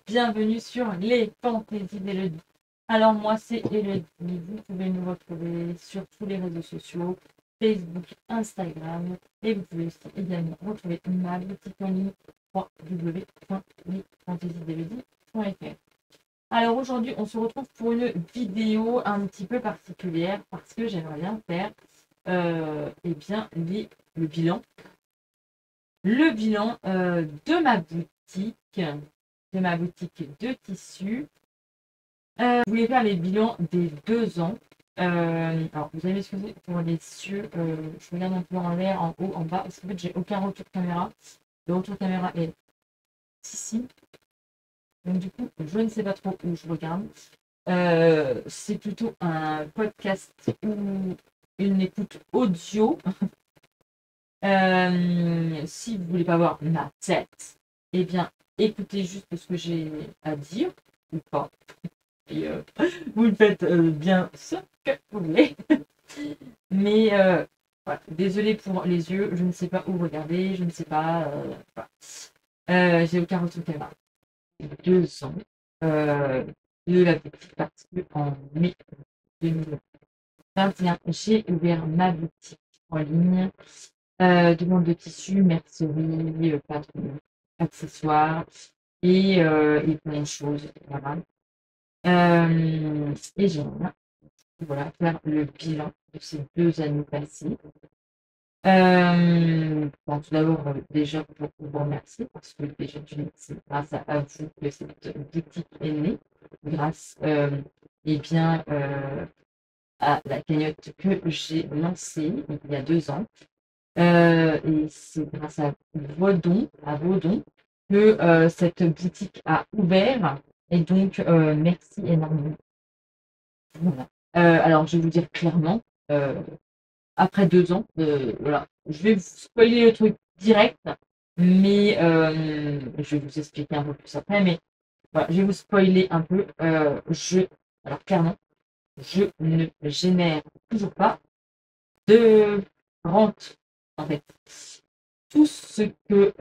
bienvenue sur les fantaisies d'Elodie. Alors moi c'est Elodie, vous pouvez nous retrouver sur tous les réseaux sociaux, Facebook, Instagram, et vous pouvez aussi également retrouver ma boutique en ligne www.lesfantaisiesdelodie.fr. Alors aujourd'hui on se retrouve pour une vidéo un petit peu particulière parce que j'aimerais bien faire eh bien, le bilan de ma boutique de tissus. Je voulais faire les bilans des 2 ans. Alors, vous allez m'excuser pour les cieux. Je regarde un peu en l'air, en haut, en bas, parce qu'en fait, j'ai aucun retour caméra. Le retour caméra est ici. Donc, du coup, je ne sais pas trop où je regarde. C'est plutôt un podcast ou une écoute audio. Si vous ne voulez pas voir ma tête, eh bien, écoutez juste ce que j'ai à dire, ou pas. Et vous le faites bien ce que vous voulez. Mais voilà. Désolée pour les yeux, je ne sais pas où regarder, je ne sais pas. Voilà. J'ai aucun retour caméra. 2 ans de la boutique parce qu'en mai 2021, j'ai ouvert ma boutique en ligne. Demande de tissus, mercerie, patron, accessoires et plein de choses. Voilà. Et j'aimerais voilà, faire le bilan de ces 2 années passées. Bon, tout d'abord, déjà pour vous remercier, parce que déjà, c'est grâce à vous que cette boutique est née, grâce eh bien, à la cagnotte que j'ai lancée il y a 2 ans. Et c'est grâce à vos dons, que cette boutique a ouvert. Et donc, merci énormément. Voilà. Alors, je vais vous dire clairement, après 2 ans, voilà, je vais vous spoiler le truc direct, mais je vais vous expliquer un peu plus après. Mais voilà, je vais vous spoiler un peu. Alors, clairement, je ne génère toujours pas de rente, en fait. Tout ce que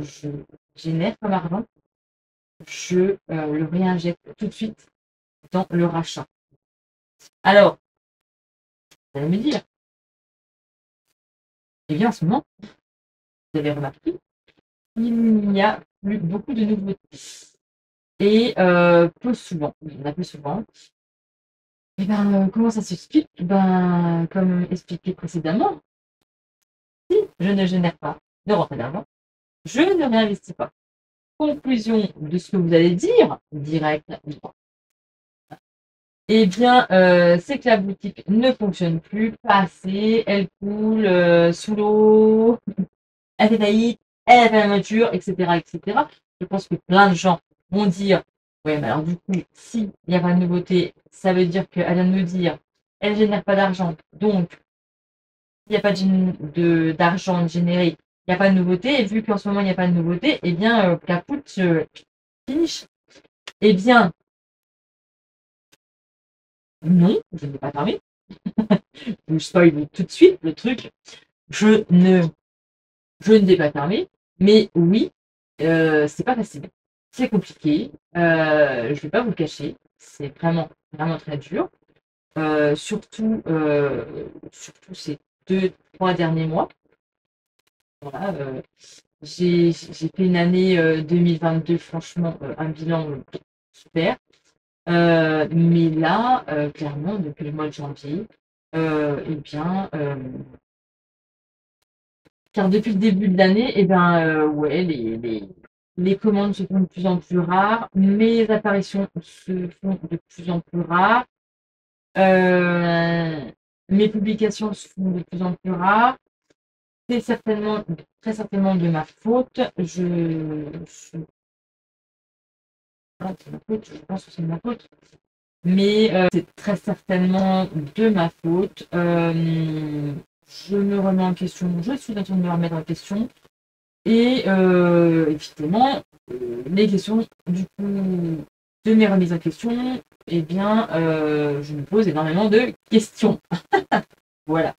je génère comme argent, je le réinjecte tout de suite dans le rachat. Alors, vous allez me dire, eh bien, en ce moment, vous avez remarqué, il n'y a plus beaucoup de nouveautés. Et peu souvent, il y en a plus souvent. Et ben, comment ça s'explique? Ben, comme expliqué précédemment, si je ne génère pas de rentrée d'argent, je ne réinvestis pas. Conclusion de ce que vous allez dire, direct, eh bien, c'est que la boutique ne fonctionne plus, pas assez, elle coule sous l'eau, elle fait faillite, elle a fait la nature, etc., etc. Je pense que plein de gens vont dire, ouais, mais alors du coup, s'il n'y a pas de nouveauté, ça veut dire qu'elle vient de nous dire, elle ne génère pas d'argent, donc s'il n'y a pas d'argent généré, il n'y a pas de nouveauté, et vu qu'en ce moment, il n'y a pas de nouveauté, eh bien, caput, finish. Eh bien, non, je n'ai pas fermé. Je vous spoil tout de suite le truc. Je ne, je ne l'ai pas fermé, mais oui, c'est pas facile. C'est compliqué. Je ne vais pas vous le cacher. C'est vraiment, vraiment très dur. Surtout ces 2, 3 derniers mois. Voilà, j'ai fait une année 2022, franchement, un bilan super. Mais là, clairement, depuis le mois de janvier, eh bien, car depuis le début de l'année, eh ben, ouais, les commandes se font de plus en plus rares, mes apparitions se font de plus en plus rares, euh, mes publications se font de plus en plus rares. C'est certainement, très certainement de ma faute. Voilà, c'est ma faute, je pense que c'est de ma faute. Mais c'est très certainement de ma faute. Je me remets en question, je suis en train de me remettre en question. Et évidemment, les questions, du coup, de mes remises en question, eh bien, je me pose énormément de questions. Voilà.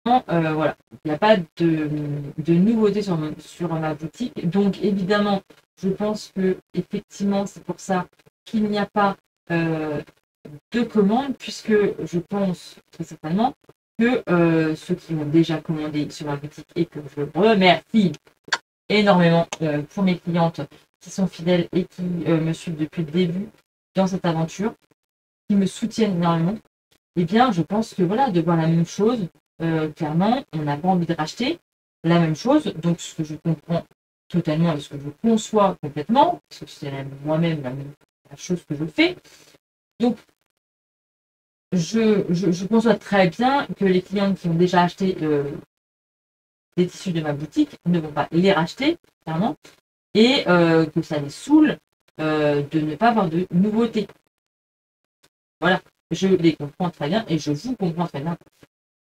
voilà, il n'y a pas de nouveauté sur ma boutique. Donc, évidemment, je pense que effectivement, c'est pour ça qu'il n'y a pas de commandes, puisque je pense très certainement que ceux qui ont déjà commandé sur ma boutique et que je remercie énormément pour mes clientes qui sont fidèles et qui me suivent depuis le début dans cette aventure, qui me soutiennent énormément, eh bien, je pense que voilà, de voir la même chose, clairement, on n'a pas envie de racheter la même chose. Donc, ce que je comprends totalement et ce que je conçois complètement, parce que c'est moi-même la chose que je fais. Donc, je conçois très bien que les clientes qui ont déjà acheté des tissus de ma boutique ne vont pas les racheter, clairement, et que ça les saoule de ne pas avoir de nouveautés. Voilà, je les comprends très bien et je vous comprends très bien.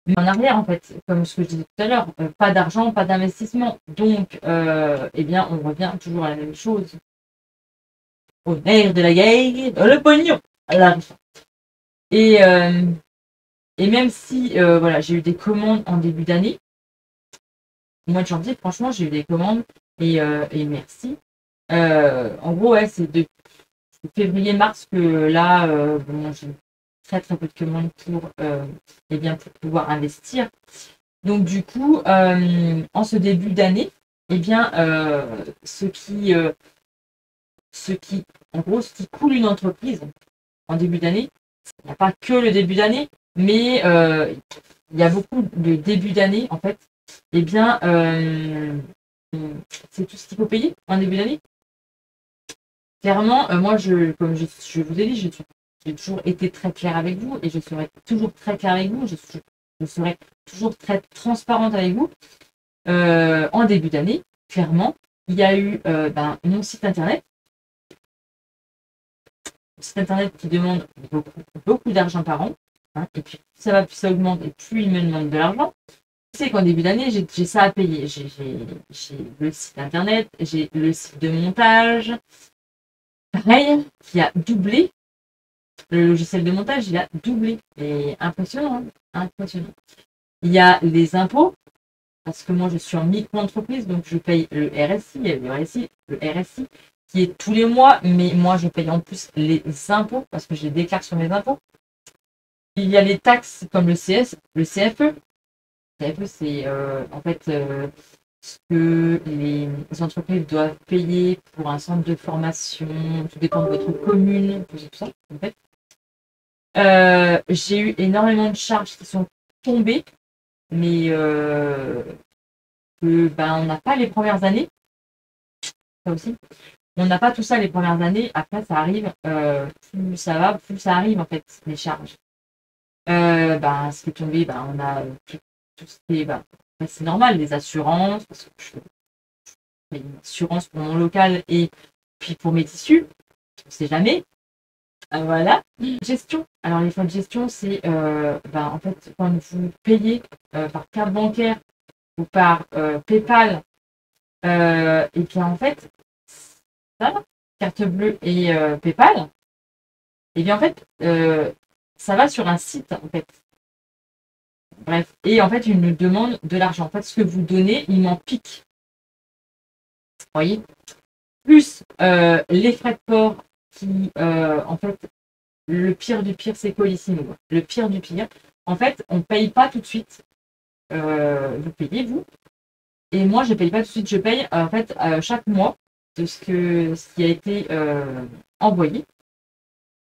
Mais en arrière, en fait, comme ce que je disais tout à l'heure, pas d'argent, pas d'investissement. Donc, eh bien, on revient toujours à la même chose. Au nerf de la guerre, le pognon, l'argent. Et, et même si, voilà, j'ai eu des commandes en début d'année, au mois de janvier, franchement, j'ai eu des commandes et merci. En gros, ouais, c'est de février-mars que là, bon, j'ai très très peu de commandes pour, eh bien, pour pouvoir investir. Donc du coup, en ce début d'année, eh bien, en gros, ce qui coule une entreprise en début d'année, il n'y a pas que le début d'année, mais il y a beaucoup de début d'année, en fait. Eh bien, c'est tout ce qu'il faut payer en début d'année. Clairement, moi, comme je vous ai dit, j'ai toujours été très claire avec vous et je serai toujours très claire avec vous. Je serai toujours très transparente avec vous. En début d'année, clairement, il y a eu mon site internet. Un site internet qui demande beaucoup d'argent par an. Hein, et puis, plus ça va, plus ça augmente et plus il me demande de l'argent. C'est qu'en début d'année, j'ai ça à payer. J'ai le site internet, j'ai le site de montage. Pareil, qui a doublé. Le logiciel de montage, il a doublé. Et impressionnant, hein, impressionnant. Il y a les impôts, parce que moi, je suis en micro-entreprise, donc je paye le RSI, le RSI, qui est tous les mois, mais moi, je paye en plus les impôts, parce que je les déclare sur mes impôts. Il y a les taxes comme le CFE. Le CFE, c'est en fait ce que les entreprises doivent payer pour un centre de formation, tout dépend de votre commune, tout ça, en fait. J'ai eu énormément de charges qui sont tombées, mais on n'a pas les premières années. Ça aussi. On n'a pas tout ça les premières années. Après, ça arrive. Plus ça va, plus ça arrive, en fait, les charges. Ce qui est tombé, on a tout ce qui est. C'est normal, les assurances, parce que je fais une assurance pour mon local et puis pour mes tissus. On ne sait jamais. Voilà. Gestion. Alors, les frais de gestion, c'est en fait, quand vous payez par carte bancaire ou par PayPal, et bien en fait, ça, carte bleue et PayPal, et bien en fait, ça va sur un site, en fait. Bref. Et en fait, il nous demande de l'argent. En fait, ce que vous donnez, il m'en pique. Vous voyez? Plus les frais de port qui, en fait, le pire du pire, c'est Colissimo. Le pire du pire. En fait, on ne paye pas tout de suite. Vous payez, vous. Et moi, je ne paye pas tout de suite. Je paye, en fait, chaque mois de ce qui a été envoyé.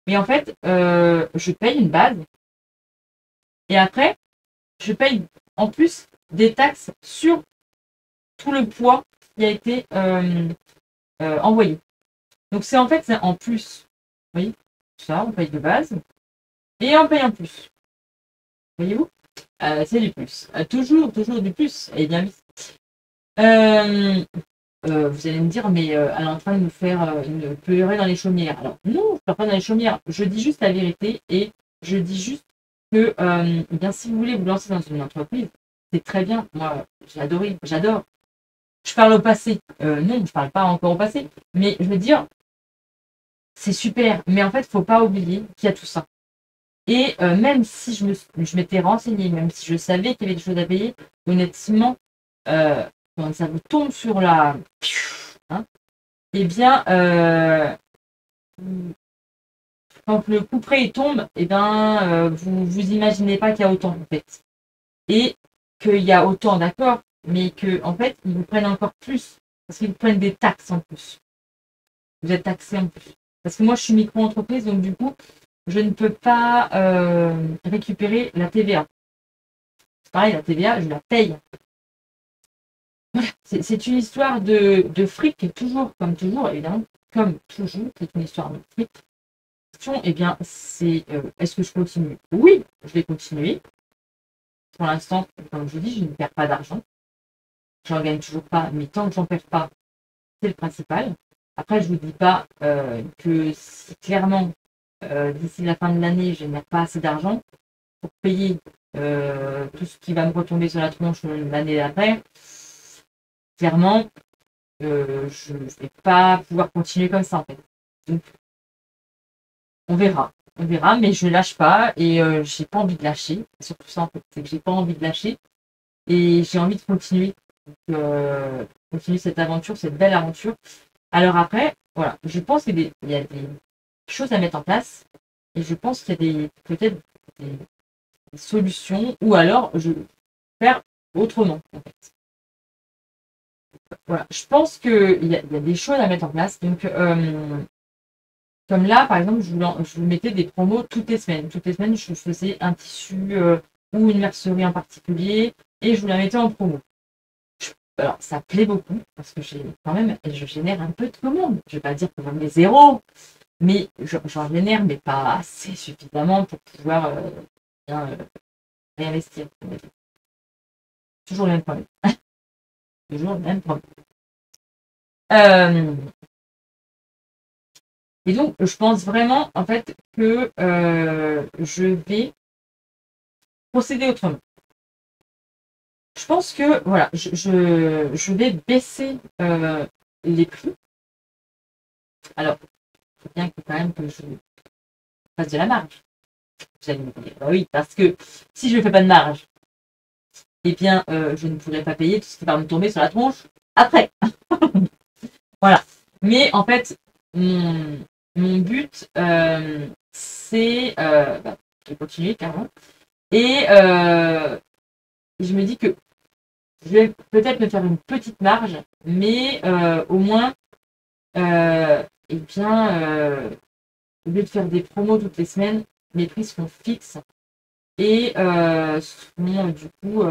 Mais en fait, je paye une base. Et après, je paye en plus des taxes sur tout le poids qui a été envoyé. Donc, c'est en plus. Vous voyez? Ça, on paye de base. Et on paye en plus. Voyez-vous? C'est du plus. Toujours du plus. Et bien vite. Vous allez me dire, mais elle est en train de nous faire pleurer dans les chaumières. Alors, non, je ne pleure pas dans les chaumières. Je dis juste la vérité et je dis juste que, bien, si vous voulez vous lancer dans une entreprise, c'est très bien. Moi, j'ai adoré, j'adore. Je parle au passé. Non, je ne parle pas encore au passé. Mais je veux dire, c'est super. Mais en fait, il ne faut pas oublier qu'il y a tout ça. Et même si je m'étais renseignée, même si je savais qu'il y avait des choses à payer, honnêtement, quand ça vous tombe sur la... Hein, eh bien, quand le couperet tombe, eh bien, vous imaginez pas qu'il y a autant, en fait. Et qu'il y a autant, d'accord, mais que en fait, ils vous prennent encore plus, parce qu'ils vous prennent des taxes en plus. Vous êtes taxé en plus. Parce que moi, je suis micro-entreprise, donc du coup, je ne peux pas récupérer la TVA. C'est pareil, la TVA, je la paye. C'est une histoire de fric, toujours, évidemment, comme toujours, c'est une histoire de fric. Eh bien, c'est est-ce que je continue? Oui, je vais continuer. Pour l'instant, comme je vous dis, je ne perds pas d'argent. J'en gagne toujours pas, mais tant que j'en perds pas, c'est le principal. Après, je vous dis pas que si clairement, d'ici la fin de l'année, je n'ai pas assez d'argent pour payer tout ce qui va me retomber sur la tronche l'année d'après, clairement, je ne vais pas pouvoir continuer comme ça en fait. Donc, on verra. On verra, mais je lâche pas et j'ai pas envie de lâcher. C'est surtout ça en fait, c'est que j'ai pas envie de lâcher et j'ai envie de continuer. Donc, continuer cette aventure, cette belle aventure. Alors après, voilà, je pense qu'il y a des choses à mettre en place et je pense qu'il y a peut-être des solutions ou alors je vais faire autrement en fait. Voilà, je pense qu'il y a des choses à mettre en place. Donc, comme là, par exemple, je vous mettais des promos toutes les semaines. Toutes les semaines, je faisais un tissu ou une mercerie en particulier et je vous la mettais en promo. Alors, ça plaît beaucoup parce que je génère un peu de commandes. Je ne vais pas dire que j'en ai zéro, mais j'en génère, mais pas assez suffisamment pour pouvoir bien réinvestir. Toujours le même problème. Toujours le même problème. Et donc, je pense vraiment, en fait, que je vais procéder autrement. Je pense que, voilà, je vais baisser les prix. Alors, il faut bien quand même que je fasse de la marge. Vous allez me dire, bah oui, parce que si je ne fais pas de marge, eh bien, je ne pourrai pas payer tout ce qui va me tomber sur la tronche après. Voilà. Mais en fait, mon but, c'est de continuer carrément. Et je me dis que je vais peut-être me faire une petite marge, mais au moins, eh bien, au lieu de faire des promos toutes les semaines, mes prix seront fixes et seront du coup,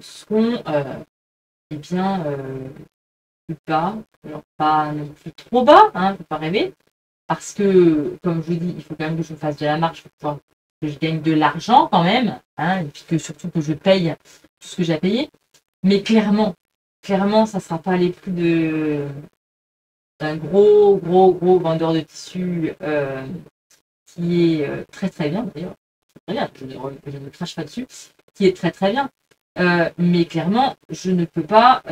seront eh bien, plus bas, alors pas non plus trop bas, hein, faut pas rêver, parce que, comme je vous dis, il faut quand même que je fasse de la marche pour pouvoir que je gagne de l'argent quand même, hein, et puis que surtout que je paye tout ce que j'ai à payer. Mais clairement, ça ne sera pas les prix d'un gros vendeur de tissus qui est très très bien d'ailleurs. Très bien, je ne crache pas dessus, qui est très très bien. Mais clairement, je ne peux pas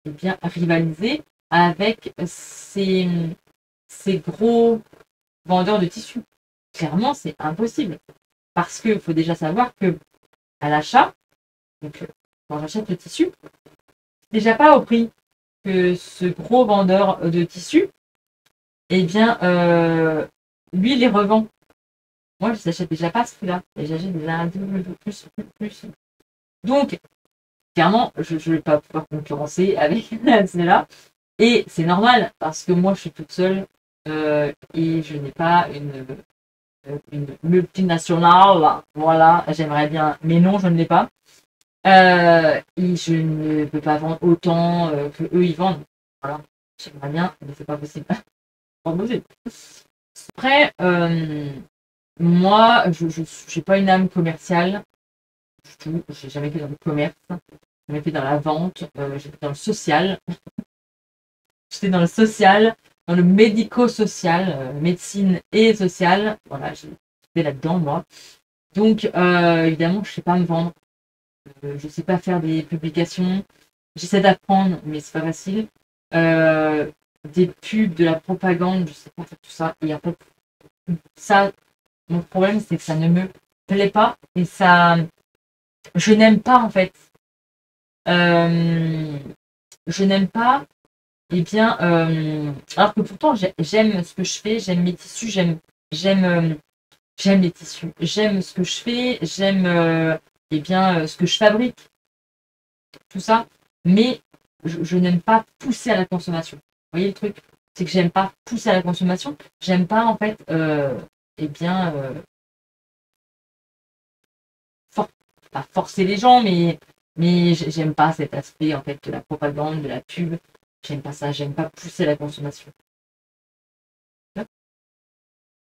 eh bien, rivaliser avec ces gros vendeurs de tissus. Clairement, c'est impossible. Parce qu'il faut déjà savoir que à l'achat, donc quand j'achète le tissu, déjà pas au prix que ce gros vendeur de tissus, eh bien, lui, il les revend. Moi, je n'achète déjà pas ce prix-là. Et j'achète déjà un peu plus. Donc, clairement, je ne vais pas pouvoir concurrencer avec celle-là. Et c'est normal, parce que moi, je suis toute seule et je n'ai pas une multinationale. Voilà, j'aimerais bien, mais non, je ne l'ai pas. Et je ne peux pas vendre autant que eux ils vendent. Voilà, j'aimerais bien, mais c'est pas possible. Pas possible. Après, moi, je n'ai pas une âme commerciale du tout. J'ai jamais fait dans le commerce, j'ai jamais fait dans la vente, j'ai fait dans le social. J'étais dans le social, dans le médico-social, médecine et social. Voilà, j'étais là-dedans, moi. Donc, évidemment, je ne sais pas me vendre. Je ne sais pas faire des publications. J'essaie d'apprendre, mais c'est pas facile. Des pubs, de la propagande, je ne sais pas faire tout ça. Et en fait, ça, mon problème, c'est que ça ne me plaît pas et ça, je n'aime pas en fait. Euh, je n'aime pas, eh bien, alors que pourtant j'aime ce que je fais, j'aime mes tissus, j'aime, j'aime les tissus, j'aime ce que je fais, j'aime, eh bien, ce que je fabrique, tout ça, mais je n'aime pas pousser à la consommation. Vous voyez le truc? C'est que j'aime pas pousser à la consommation, j'aime pas en fait, eh bien, for- pas forcer les gens, mais j'aime pas cet aspect en fait de la propagande, de la pub. J'aime pas ça, j'aime pas pousser la consommation.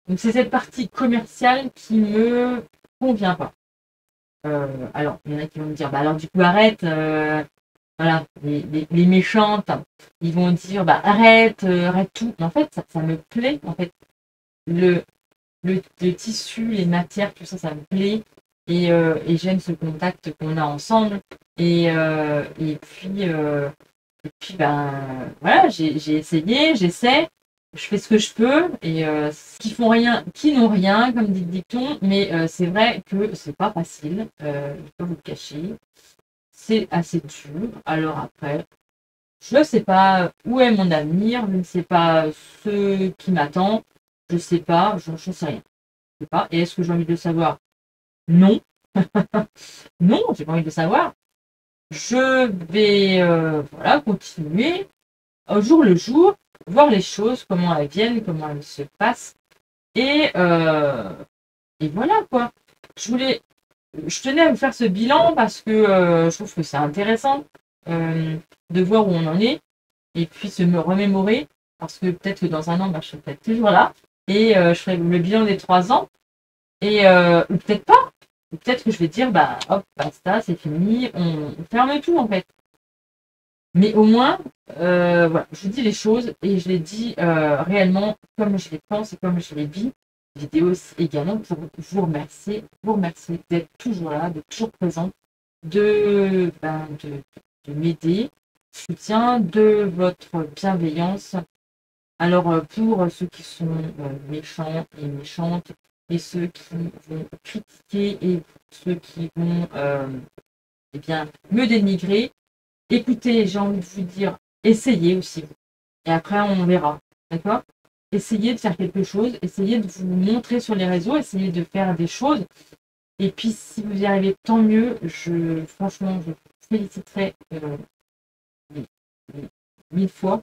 Donc c'est cette partie commerciale qui me convient pas. Alors, il y en a qui vont me dire, bah alors du coup arrête, voilà, les méchantes, ils vont dire, bah arrête, arrête tout. Mais en fait, ça me plaît, en fait, le, le tissu, les matières, tout ça, ça me plaît. Et j'aime ce contact qu'on a ensemble. Et puis ben voilà, j'ai essayé, j'essaie, je fais ce que je peux. Et qui font rien, qui n'ont rien, comme dit le dicton, mais c'est vrai que c'est pas facile, je peux vous le cacher. C'est assez dur. Alors après, je ne sais pas où est mon avenir, je ne sais pas ce qui m'attend, je ne sais pas, je ne sais rien. Je sais pas. Et est-ce que j'ai envie de le savoir? Non. Non, j'ai pas envie de le savoir. Je vais voilà, continuer au jour le jour, voir les choses, comment elles viennent, comment elles se passent. Et, euh, et voilà quoi. Je tenais à vous faire ce bilan parce que je trouve que c'est intéressant euh, de voir où on en est et puis se me remémorer parce que peut-être que dans un an, bah, je serai peut-être toujours là et je ferai le bilan des 3 ans et ou peut-être pas. Ou peut-être que je vais dire, bah hop, basta, c'est fini, on ferme tout en fait. Mais au moins, voilà, je dis les choses et je les dis réellement comme je les pense et comme je les vis. Vidéo aussi également pour vous remercier d'être toujours là, d'être toujours présent, de m'aider, soutien, de votre bienveillance. Alors pour ceux qui sont méchants et méchantes et ceux qui vont critiquer et ceux qui vont eh bien, me dénigrer, écoutez, j'ai envie de vous dire, essayez aussi. Et après, on verra. D'accord? Essayez de faire quelque chose, essayez de vous montrer sur les réseaux, essayez de faire des choses. Et puis, si vous y arrivez, tant mieux. Franchement, je vous féliciterai mille mille fois.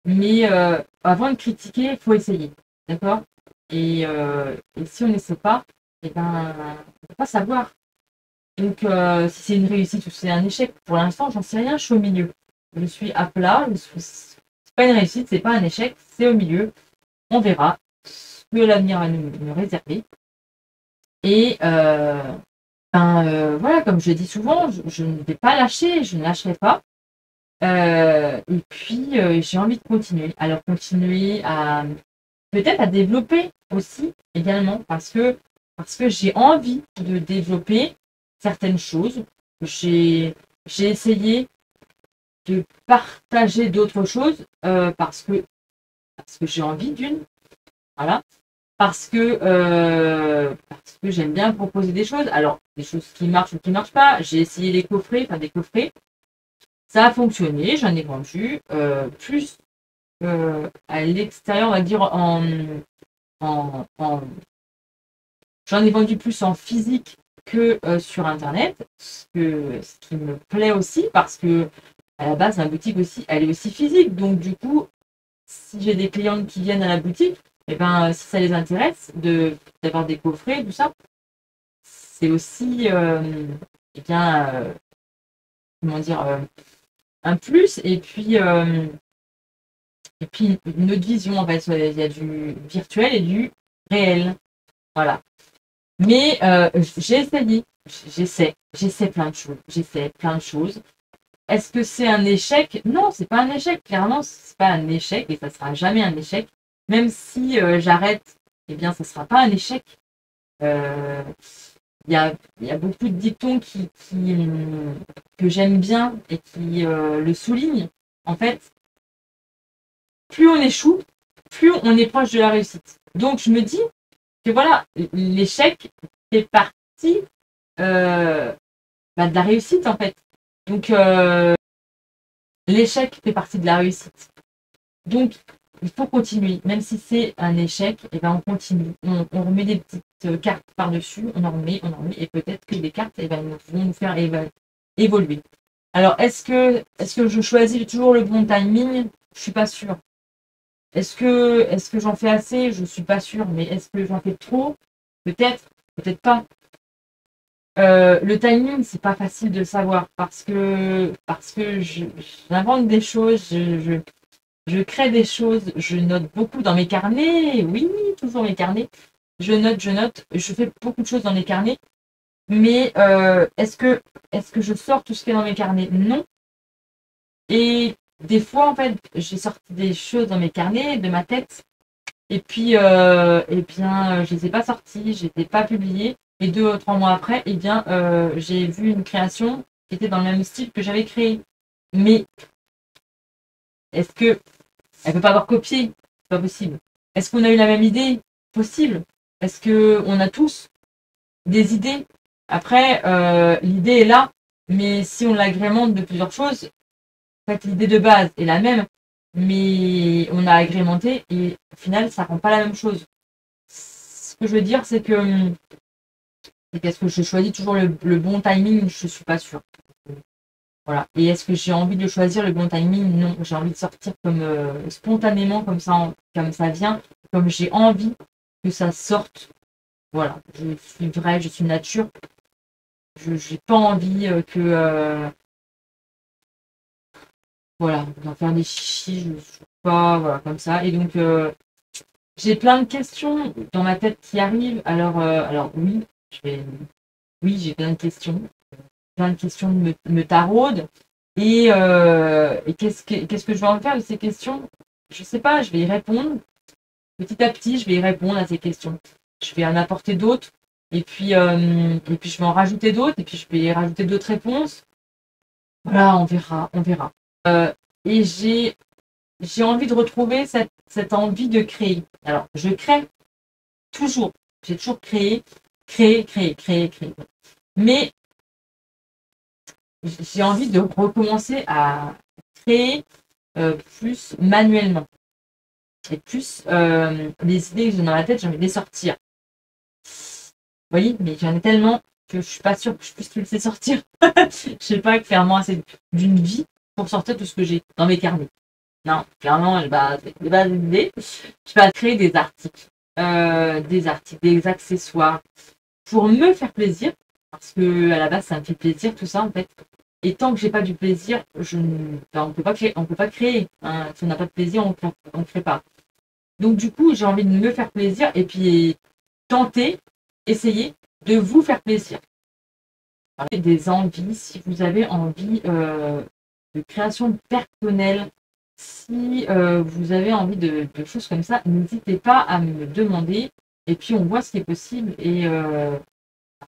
Mais avant de critiquer, il faut essayer. D'accord? Et si on n'essaie pas, eh ben, on ne peut pas savoir. Donc, si c'est une réussite ou si c'est un échec, pour l'instant, j'en sais rien, je suis au milieu. Je suis à plat, c'est pas une réussite, c'est pas un échec, c'est au milieu. On verra ce que l'avenir va nous réserver. Et voilà, comme je dis souvent, je ne vais pas lâcher, je ne lâcherai pas. Et puis, j'ai envie de continuer. Alors, continuer à peut-être à développer aussi également, parce que j'ai envie de développer certaines choses. J'ai essayé de partager d'autres choses parce que j'ai envie d'une, voilà, parce que j'aime bien proposer des choses. Alors, des choses qui marchent ou qui marchent pas. J'ai essayé les coffrets, enfin des coffrets. Ça a fonctionné, j'en ai vendu plus à l'extérieur, on va dire en, en- j'en ai vendu plus en physique que sur internet, ce qui me plaît aussi parce que à la base, la boutique aussi, elle est aussi physique. Donc du coup, si j'ai des clientes qui viennent à la boutique, et ben si ça les intéresse d'avoir des coffrets, tout ça, c'est aussi eh bien comment dire un plus et puis une autre vision en fait. Il y a du virtuel et du réel. Voilà. Mais j'ai essayé, j'essaie plein de choses, j'essaie plein de choses. Est-ce que c'est un échec? Non, c'est pas un échec. Clairement, c'est pas un échec et ça sera jamais un échec. Même si j'arrête, eh bien, ça sera pas un échec. Euh, il y a beaucoup de dictons que j'aime bien et qui le soulignent. En fait, plus on échoue, plus on est proche de la réussite. Donc, je me dis que voilà, l'échec fait partie de la réussite, en fait. Donc, l'échec fait partie de la réussite. Donc, il faut continuer. Même si c'est un échec, et ben on continue. On remet des petites cartes par-dessus, on en remet, et peut-être que les cartes vont nous faire évoluer. Alors, est-ce que je choisis toujours le bon timing? Je suis pas sûre. Est-ce que j'en fais assez? Je suis pas sûre. Mais est-ce que j'en fais trop? Peut-être, peut-être pas. Le timing, c'est pas facile de savoir parce que j'invente des choses, je crée des choses, je note beaucoup dans mes carnets. Oui, toujours mes carnets. Je note, je fais beaucoup de choses dans mes carnets. Mais est-ce que je sors tout ce qui est dans mes carnets? Non. Et des fois, en fait, j'ai sorti des choses dans mes carnets, de ma tête, et puis, je les ai pas sorties, je les ai pas publiées. Et 2 ou 3 mois après, j'ai vu une création qui était dans le même style que j'avais créé. Mais est-ce que elle peut pas avoir copié? C'est pas possible. Est-ce qu'on a eu la même idée? Possible. Est-ce que on a tous des idées? Après, l'idée est là, mais si on l'agrémente de plusieurs choses, en fait, l'idée de base est la même, mais on a agrémenté et au final, ça rend pas la même chose. Ce que je veux dire, c'est que est-ce que je choisis toujours le bon timing? Je suis pas sûre. Voilà. Et est-ce que j'ai envie de choisir le bon timing? Non. J'ai envie de sortir comme spontanément, comme ça vient, comme j'ai envie que ça sorte. Voilà. Je suis vraie, je suis nature. Je n'ai pas envie voilà, d'en faire des chichis. Je ne suis pas voilà, comme ça. Et donc, j'ai plein de questions dans ma tête qui arrivent. Alors oui, oui, j'ai plein de questions. Plein de questions me taraudent. Et qu'est-ce que je vais en faire de ces questions? Je sais pas, je vais y répondre. Petit à petit, je vais y répondre à ces questions. Je vais en apporter d'autres. Et puis je vais en rajouter d'autres. Et puis je vais rajouter d'autres réponses. Voilà, on verra, on verra. Et j'ai envie de retrouver cette envie de créer. Alors, je crée toujours. J'ai toujours créé. Mais j'ai envie de recommencer à créer plus manuellement. Et plus les idées que j'ai dans la tête, j'ai envie de les sortir. Oui, mais j'en ai tellement que je suis pas sûre que je puisse te laisser sortir. Je sais pas, clairement, assez d'une vie pour sortir tout ce que j'ai dans mes carnets. Non, clairement, c'est pas une idée. Je vais créer des articles, des accessoires pour me faire plaisir. Parce que à la base, ça me fait plaisir tout ça en fait. Et tant que j'ai pas du plaisir, on peut pas créer. Hein. Si on n'a pas de plaisir, on crée pas. Donc du coup, j'ai envie de me faire plaisir et puis tenter, essayer de vous faire plaisir. Des envies, si vous avez envie de création personnelle, si vous avez envie de choses comme ça, n'hésitez pas à me demander et puis on voit ce qui est possible et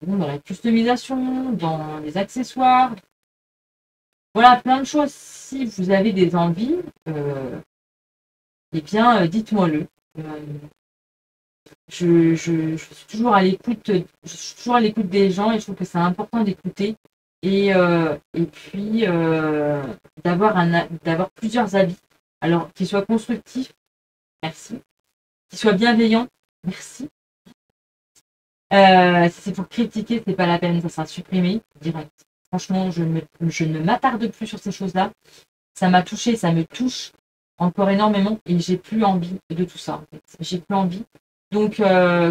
dans la customisation, dans les accessoires, voilà plein de choses. Si vous avez des envies, eh bien dites-moi-le. Je suis toujours à l'écoute, je suis toujours à l'écoute des gens et je trouve que c'est important d'écouter et puis d'avoir plusieurs avis. Alors qu'ils soient constructifs, merci. Qu'ils soient bienveillants, merci. Si c'est pour critiquer, c'est pas la peine, ça sera supprimé direct. Franchement, je ne m'attarde plus sur ces choses-là. Ça m'a touché, ça me touche encore énormément et j'ai plus envie de tout ça. En fait. J'ai plus envie. Donc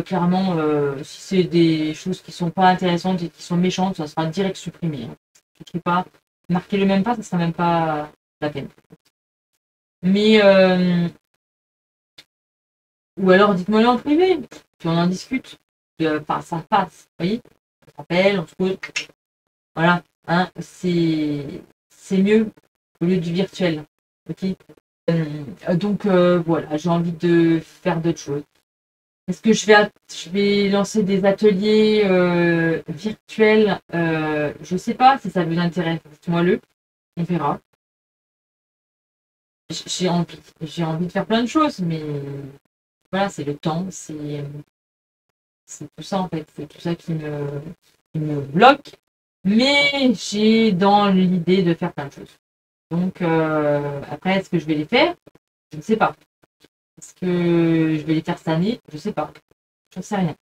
clairement, si c'est des choses qui sont pas intéressantes et qui sont méchantes, ça sera direct supprimé. Hein. Je ne pas marquer le même pas, ça sera même pas la peine. Mais ou alors dites-moi-le en privé, puis on en discute. Ça passe, vous voyez. On s'appelle, on se pose. Voilà, hein, c'est mieux au lieu du virtuel. Ok. Donc voilà, j'ai envie de faire d'autres choses. Est-ce que je vais lancer des ateliers virtuels? Je sais pas si ça vous intéresse. Dites-moi-le, on verra. j'ai envie de faire plein de choses, mais voilà, c'est le temps, c'est tout ça en fait, c'est tout ça qui me bloque. Mais j'ai dans l'idée de faire plein de choses. Donc après, est-ce que je vais les faire? Je ne sais pas. Est-ce que je vais les faire cette année? Je ne sais pas. Je ne sais rien.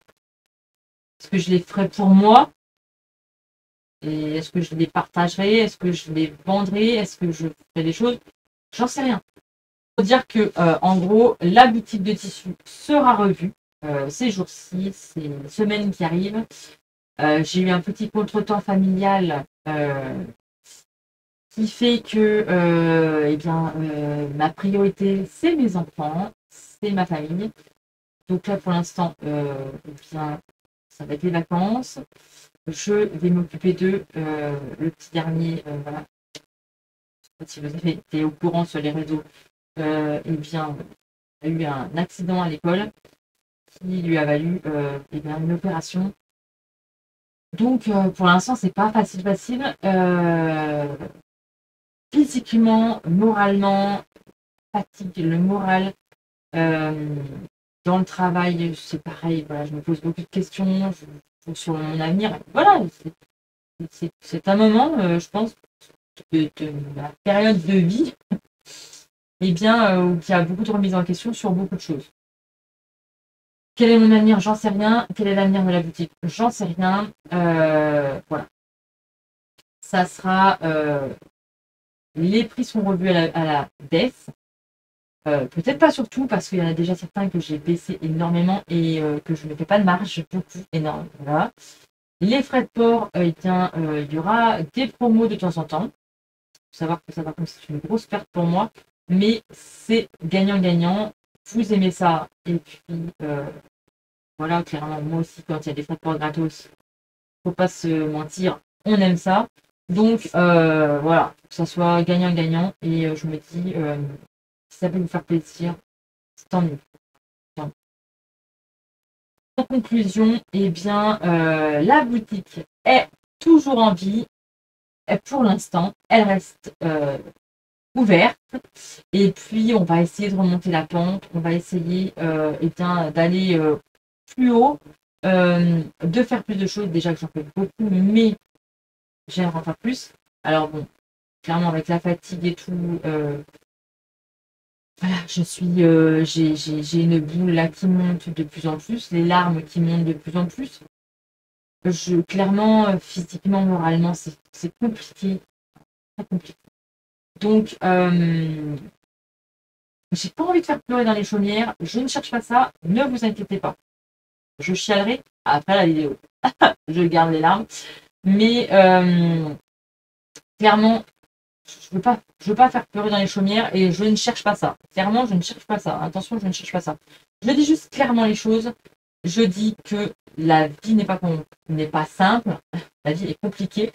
Est-ce que je les ferai pour moi? Et est-ce que je les partagerai? Est-ce que je les vendrai? Est-ce que je ferai des choses? J'en sais rien. Faut dire que, en gros, la boutique de tissus sera revue ces jours-ci, ces semaines qui arrivent. J'ai eu un petit contretemps familial qui fait que ma priorité, c'est mes enfants, c'est ma famille. Donc là, pour l'instant, ça va être les vacances. Je vais m'occuper d'eux. Le petit dernier, voilà. Si vous avez été au courant sur les réseaux, il a eu un accident à l'école qui lui a valu une opération. Donc, pour l'instant, c'est pas facile. Physiquement, moralement, fatigue, le moral. Dans le travail, c'est pareil. Voilà, je me pose beaucoup de questions sur mon avenir. Voilà, c'est un moment, je pense, de ma période de vie, où il y a beaucoup de remises en question sur beaucoup de choses. Quel est mon avenir? J'en sais rien. Quel est l'avenir de la boutique? J'en sais rien. Voilà. Ça sera. Les prix sont revus à la baisse. Peut-être pas surtout parce qu'il y en a déjà certains que j'ai baissé énormément et que je ne fais pas de marge, beaucoup, énorme. Voilà. Les frais de port, il y aura des promos de temps en temps. Il faut savoir que ça, par contre, c'est une grosse perte pour moi, mais c'est gagnant-gagnant. Vous aimez ça, et puis voilà, clairement, moi aussi, quand il y a des frais de port gratos, faut pas se mentir, on aime ça. Donc voilà, que ça soit gagnant-gagnant, et je me dis, si ça peut vous faire plaisir, c'est tant mieux. En conclusion, la boutique est toujours en vie. Et pour l'instant, elle reste ouverte. Et puis, on va essayer de remonter la pente. On va essayer d'aller plus haut, de faire plus de choses. Déjà que j'en fais beaucoup, mais j'aimerais en faire plus. Alors bon, clairement, avec la fatigue et tout, voilà, j'ai une boule là qui monte de plus en plus, les larmes qui montent de plus en plus. Clairement, physiquement, moralement, c'est compliqué, très compliqué. Donc, j'ai pas envie de faire pleurer dans les chaumières. Je ne cherche pas ça. Ne vous inquiétez pas. Je chialerai après la vidéo. Je garde les larmes, mais clairement, je veux pas faire pleurer dans les chaumières et je ne cherche pas ça. Clairement, je ne cherche pas ça. Attention, je ne cherche pas ça. Je dis juste clairement les choses. Je dis que la vie n'est pas simple. La vie est compliquée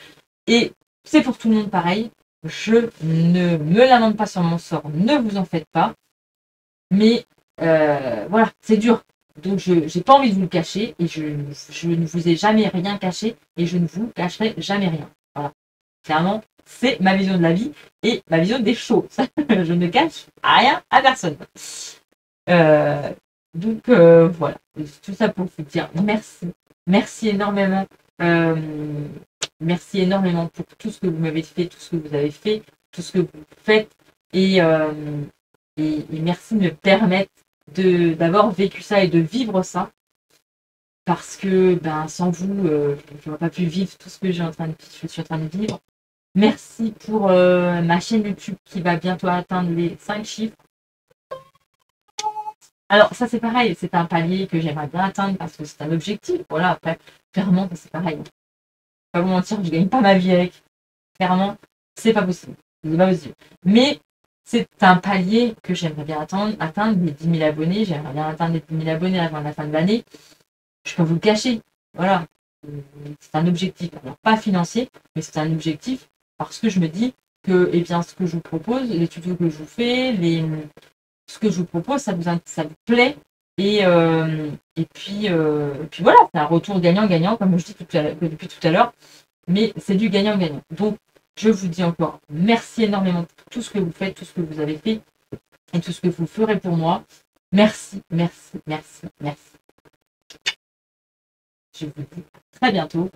et c'est pour tout le monde pareil. Je ne me lamente pas sur mon sort. Ne vous en faites pas. Mais voilà, c'est dur. Donc je n'ai pas envie de vous le cacher et je ne vous ai jamais rien caché et je ne vous cacherai jamais rien. Voilà. Clairement, c'est ma vision de la vie et ma vision des choses. Je ne cache rien à personne. Donc voilà, tout ça pour vous dire merci. Merci énormément. Merci énormément pour tout ce que vous m'avez fait, tout ce que vous avez fait, tout ce que vous faites. Et merci de me permettre d'avoir vécu ça et de vivre ça. Parce que sans vous, je n'aurais pas pu vivre tout ce que je suis en train de vivre. Merci pour ma chaîne YouTube qui va bientôt atteindre les 5 chiffres. Alors ça c'est pareil, c'est un palier que j'aimerais bien atteindre parce que c'est un objectif. Voilà, après, clairement, c'est pareil. Pas vous mentir, je gagne pas ma vie avec. Clairement, c'est pas possible. C'est pas possible. Mais c'est un palier que j'aimerais bien atteindre les 10 000 abonnés. J'aimerais bien atteindre les 10 000 abonnés avant la fin de l'année. Je peux vous le cacher. Voilà. C'est un objectif. Alors, pas financier, mais c'est un objectif parce que je me dis que ce que je vous propose, les tutos que je vous fais, ce que je vous propose, ça vous plaît. Et puis voilà, c'est un retour gagnant-gagnant, comme je dis depuis tout à l'heure. Mais c'est du gagnant-gagnant. Donc, je vous dis encore merci énormément pour tout ce que vous faites, tout ce que vous avez fait. et tout ce que vous ferez pour moi. Merci, merci, merci, merci. Je vous dis à très bientôt.